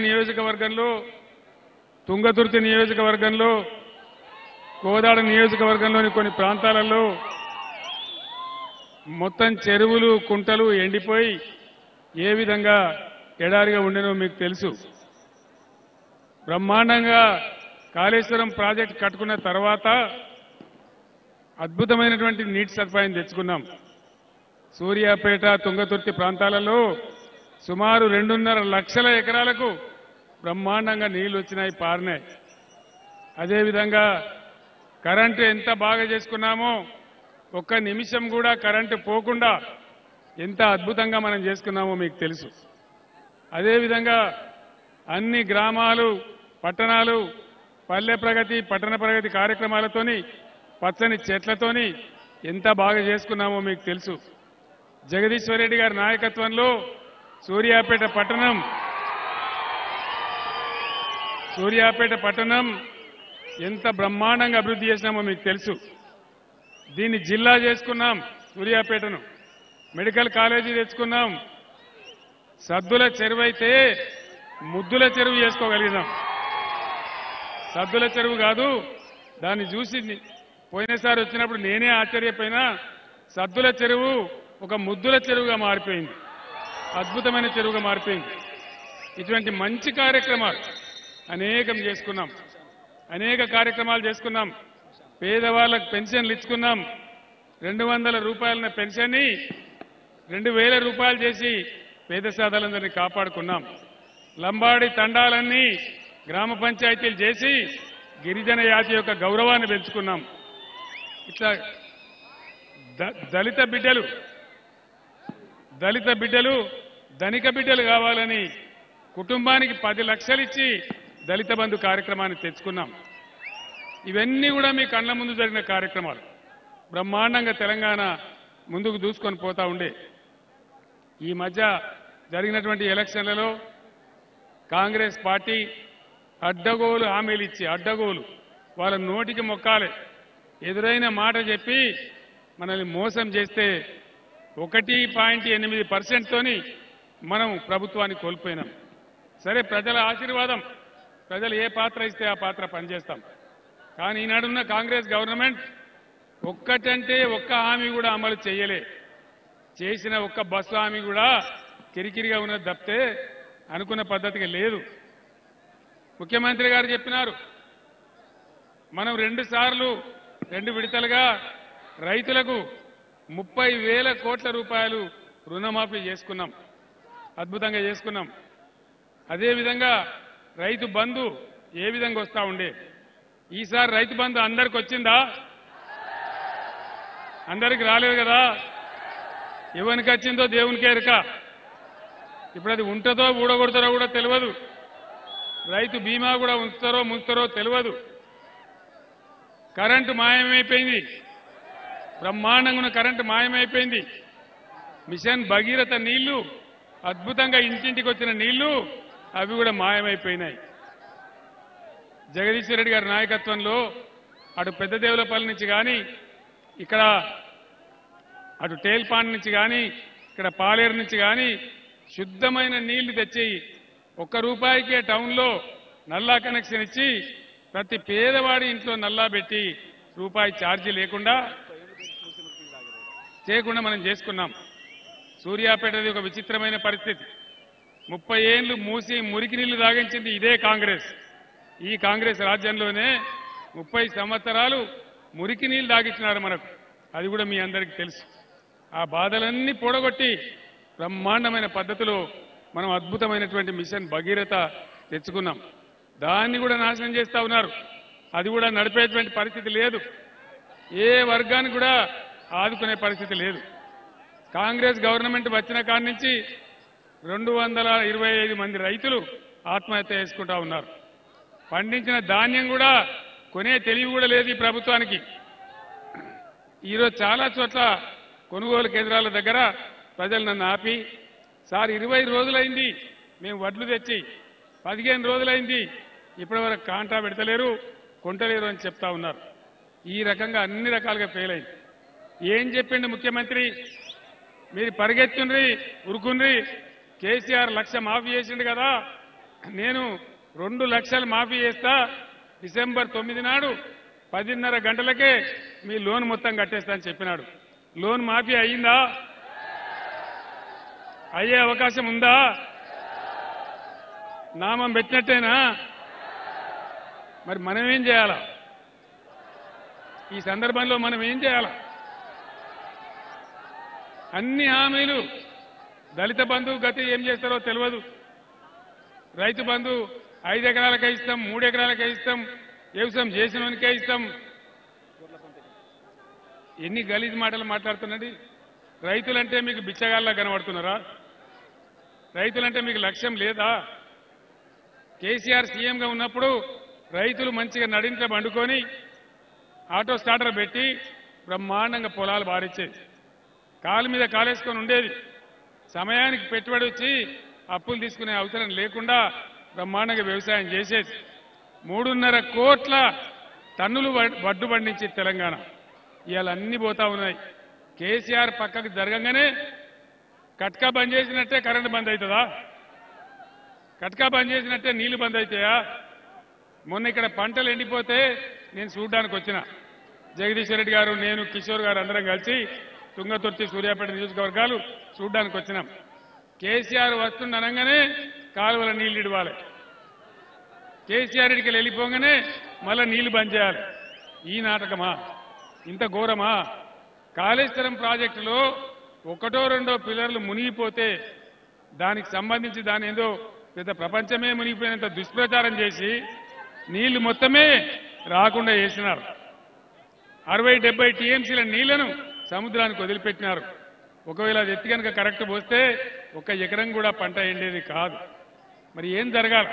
నియోజకవర్గంలో, తుంగతుర్తి నియోజకవర్గంలో, కోదాడ నియోజకవర్గంలోని కొన్ని ప్రాంతాలలో మొత్తం చెరువులు, కుంటలు ఎండిపోయి ఏ విధంగా ఎడారిగా ఉండేనో మీకు తెలుసు. బ్రహ్మాండంగా కాళేశ్వరం ప్రాజెక్టు కట్టుకున్న తర్వాత అద్భుతమైనటువంటి నీటి సదుపాయం తెచ్చుకున్నాం. సూర్యాపేట, తుంగతుర్తి ప్రాంతాలలో సుమారు 2.5 లక్షల ఎకరాలకు బ్రహ్మాండంగా నీళ్లు వచ్చినాయి, పారినాయి. అదేవిధంగా కరెంటు ఎంత బాగా చేసుకున్నామో, ఒక్క నిమిషం కూడా కరెంటు పోకుండా ఎంత అద్భుతంగా మనం చేసుకున్నామో మీకు తెలుసు. అదేవిధంగా అన్ని గ్రామాలు, పట్టణాలు పల్లె ప్రగతి, పట్టణ ప్రగతి కార్యక్రమాలతోని, పచ్చని చెట్లతోని ఎంత బాగా చేసుకున్నామో మీకు తెలుసు. జగదీశ్వర్ రెడ్డి గారి నాయకత్వంలో సూర్యాపేట పట్టణం ఎంత బ్రహ్మాండంగా అభివృద్ధి చేసినామో మీకు తెలుసు. దీన్ని జిల్లా చేసుకున్నాం. సూర్యాపేటను మెడికల్ కాలేజీ తెచ్చుకున్నాం. సద్దుల చెరువు అయితే ముద్దుల చెరువు చేసుకోగలిగినాం. సద్దుల చెరువు కాదు, దాన్ని చూసి పోయినసారి వచ్చినప్పుడు నేనే ఆశ్చర్యపోయినా. సద్దుల చెరువు ఒక ముద్దుల చెరువుగా మారిపోయింది, అద్భుతమైన చెరువుగా మారిపోయింది. ఇటువంటి మంచి కార్యక్రమాలు అనేకం చేసుకున్నాం, అనేక కార్యక్రమాలు చేసుకున్నాం. పేదవాళ్లకు పెన్షన్లు ఇచ్చుకున్నాం. 200 రూపాయల పెన్షన్ని 2000 రూపాయలు చేసి పేద సాధాలందరినీ కాపాడుకున్నాం. లంబాడి తండాలన్నీ గ్రామ పంచాయతీలు చేసి గిరిజన జాతి యొక్క గౌరవాన్ని పెంచుకున్నాం. ఇట్లా దళిత బిడ్డలు ధనిక బిడ్డలు కావాలని కుటుంబానికి 10 లక్షలు ఇచ్చి దళిత బంధు కార్యక్రమాన్ని తెచ్చుకున్నాం. ఇవన్నీ కూడా మీ కళ్ళ ముందు జరిగిన కార్యక్రమాలు. బ్రహ్మాండంగా తెలంగాణ ముందుకు దూసుకొని పోతా ఉండే. ఈ మధ్య జరిగినటువంటి ఎలక్షన్లలో కాంగ్రెస్ పార్టీ అడ్డగోలు హామీలు ఇచ్చి, అడ్డగోలు వాళ్ళ నోటికి మొక్కాలి, ఎదురైన మాట చెప్పి మనల్ని మోసం చేస్తే 1.8% తోని మనం ప్రభుత్వాన్ని కోల్పోయినాం. సరే, ప్రజల ఆశీర్వాదం, ప్రజలు ఏ పాత్ర ఇస్తే ఆ పాత్ర పనిచేస్తాం. కానీ ఈనాడున్న కాంగ్రెస్ గవర్నమెంట్ ఒక్కటంటే ఒక్క హామీ కూడా అమలు చేయలే. చేసిన ఒక్క బస్సు హామీ కూడా కిరికిరిగా ఉన్నది తప్పితే అనుకున్న పద్ధతిగా లేదు. ముఖ్యమంత్రి గారు చెప్పినారు, మనం 2 విడతలుగా రైతులకు 30,000 కోట్ల రూపాయలు రుణమాఫీ చేసుకున్నాం, అద్భుతంగా చేసుకున్నాం. అదేవిధంగా రైతు బంధు ఏ విధంగా వస్తా ఉండే, ఈసారి రైతు బంధు అందరికి వచ్చిందా? అందరికి రాలేదు కదా. ఎవరికి వచ్చిందో దేవునికి ఎరుక. ఇప్పుడు అది ఉంటుందో ఊడగొడతారో కూడా తెలియదు. రైతు బీమా కూడా ఉంచుతారో ముంచుతారో తెలియదు. కరెంటు మాయమైపోయింది, బ్రహ్మాండంగా ఉన్న కరెంటు మాయమైపోయింది. మిషన్ భగీరథ నీళ్లు, అద్భుతంగా ఇంటింటికి వచ్చిన నీళ్లు అవి కూడా మాయమైపోయినాయి. జగదీశ్వర్ రెడ్డి గారి నాయకత్వంలో అటు పెద్ద దేవులపల్లి నుంచి కానీ, ఇక్కడ అటు టేల్పాండ్ నుంచి కానీ, ఇక్కడ పాలేరు నుంచి కానీ శుద్ధమైన నీళ్లు తెచ్చి ₹1 టౌన్లో నల్లా కనెక్షన్ ఇచ్చి ప్రతి పేదవాడి ఇంట్లో నల్లా పెట్టి రూపాయి ఛార్జీ లేకుండా మనం చేసుకున్నాం. సూర్యాపేటది ఒక విచిత్రమైన పరిస్థితి. 30 ఏళ్లు మూసి మురికి నీళ్లు తాగించింది ఇదే కాంగ్రెస్. ఈ కాంగ్రెస్ రాజ్యంలోనే 30 సంవత్సరాలు మురికి నీళ్లు తాగించినారు మనకు. అది కూడా మీ అందరికీ తెలుసు. ఆ బాధలన్నీ పొడగొట్టి బ్రహ్మాండమైన పద్ధతిలో మనం అద్భుతమైనటువంటి మిషన్ భగీరథ తెచ్చుకున్నాం. దాన్ని కూడా నాశనం చేస్తా ఉన్నారు. అది కూడా నడిపేటువంటి పరిస్థితి లేదు. ఏ వర్గానికి కూడా ఆదుకునే పరిస్థితి లేదు. కాంగ్రెస్ గవర్నమెంట్ వచ్చిన కాడి నుంచి 225 మంది రైతులు ఆత్మహత్య చేసుకుంటా ఉన్నారు. పండించిన ధాన్యం కూడా కొనే తెలివి కూడా లేదు ఈ ప్రభుత్వానికి. ఈరోజు చాలా చోట్ల కొనుగోలు కేంద్రాల దగ్గర ప్రజలు నన్ను ఆపి, సార్ 20 రోజులైంది మేము వడ్లు తెచ్చి, 15 రోజులైంది ఇప్పటివరకు కాంటా పెడతలేరు, కొంటలేరు అని చెప్తా ఉన్నారు. ఈ రకంగా అన్ని రకాలుగా ఫెయిల్ అయింది. ఏం చెప్పిండు ముఖ్యమంత్రి? మీరు పరిగెత్తుండ్రి, ఉరుకుండ్రి, కేసీఆర్ 1,00,000 మాఫీ చేసిండు కదా, నేను 2 లక్షలు మాఫీ చేస్తా, డిసెంబర్ 9 నాడు 10:30 గంటలకే మీ లోన్ మొత్తం కట్టేస్తా అని చెప్పినాడు. లోన్ మాఫీ అయ్యిందా? అయ్యే అవకాశం ఉందా? నామం పెట్టినట్టేనా? మరి మనం ఏం చేయాలా? ఈ సందర్భంలో మనం ఏం చేయాలా? అన్ని హామీలు, దళిత బంధు గతి ఏం చేస్తారో తెలియదు. రైతు బంధు 5 ఎకరాలకే ఇస్తాం, 3 ఎకరాలకే ఇస్తాం, వ్యవసాయం చేసినోనికే ఇస్తాం. ఎన్ని గలీజ్ మాటలు మాట్లాడుతున్నాండి. రైతులంటే మీకు బిచ్చగాళ్ళ కనబడుతున్నారా? రైతులంటే మీకు లక్ష్యం లేదా? కేసీఆర్ సీఎంగా ఉన్నప్పుడు రైతులు మంచిగా నడింట్లో పండుకొని ఆటో స్టార్టర్ పెట్టి బ్రహ్మాండంగా పొలాలు బారిచ్చేది, కాలు మీద కాలేసుకొని ఉండేది. సమయానికి పెట్టుబడి వచ్చి అప్పులు తీసుకునే అవసరం లేకుండా బ్రహ్మాండంగా వ్యవసాయం చేసేది. 3.5 కోట్ల టన్నులు వడ్డు పండించి తెలంగాణ ఇవాళ అన్ని పోతా ఉన్నాయి. కేసీఆర్ పక్కకు జరగంగానే కట్కా బంద్ చేసినట్టే కరెంటు బంద్ అవుతుందా? కట్కా బంద్ చేసినట్టే నీళ్లు బంద్ అవుతాయా? మొన్న ఇక్కడ పంటలు ఎండిపోతే నేను చూడ్డానికి వచ్చిన, జగదీశ్వర్ రెడ్డి గారు, నేను, కిషోర్ గారు అందరం కలిసి తుంగతుర్తి, సూర్యాపేట నియోజకవర్గాలు చూడ్డానికి వచ్చినాం. కేసీఆర్ వస్తుండనగానే కాలువల నీళ్లు ఇవ్వాలి, కేసీఆర్ రెడ్డికి వెళ్ళిపోగానే మళ్ళా నీళ్లు బంద్ చేయాలి. ఈ నాటకమా? ఇంత ఘోరమా? కాళేశ్వరం ప్రాజెక్టులో 1, 2 పిల్లర్లు మునిగిపోతే దానికి సంబంధించి దాని ఏదో పెద్ద ప్రపంచమే మునిగిపోయినంత దుష్ప్రచారం చేసి నీళ్లు మొత్తమే రాకుండా చేసినారు. 60-70 టీఎంసీల నీళ్లను సముద్రానికి వదిలిపెట్టినారు. ఒకవేళ అది ఎత్తి కనుక కరెక్ట్ పోస్తే 1 ఎకరం కూడా పంట ఎండేది కాదు. మరి ఏం జరగాలి?